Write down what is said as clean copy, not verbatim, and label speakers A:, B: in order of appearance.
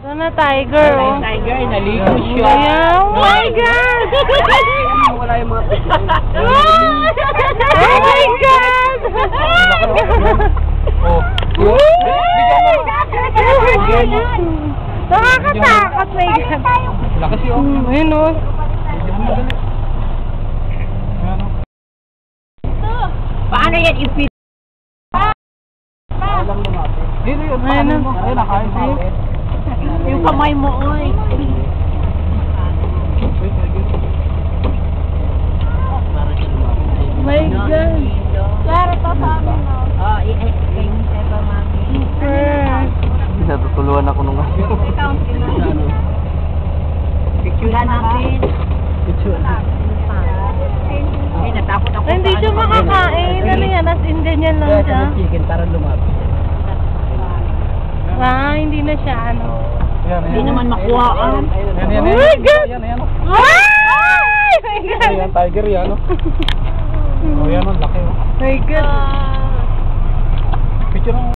A: Ito na, tiger, oh.
B: Tiger, naligo siya.
A: Yeah, oh my God!
B: Wala yung mga
A: Oh my God! Nakakatakot, my God.
B: Lakas yun.
A: Ayun, oh.
B: Paano yan ipit? Dito yun, paano mo? Ayun, nakain sa akin. Yung kamay mo, oy.
A: My God.
C: Claro, to sa amin, no?
B: Oo, i-explain mo sa iba, mami.
D: Natutuluan ako nung
B: Picturean natin. Ay, natakot ako.
A: Hindi siya makakain. Ano yan? As in, ganyan lang siya.
B: Chicken para lumapit.
A: Ah, hindi na siya, ano.
B: Hindi naman makuha.
A: Oh my God!
D: Yan.
A: Ay! My God!
D: Yan, tiger yan, no? Oh, yan, ang laki, oh.
A: My God!
D: Picture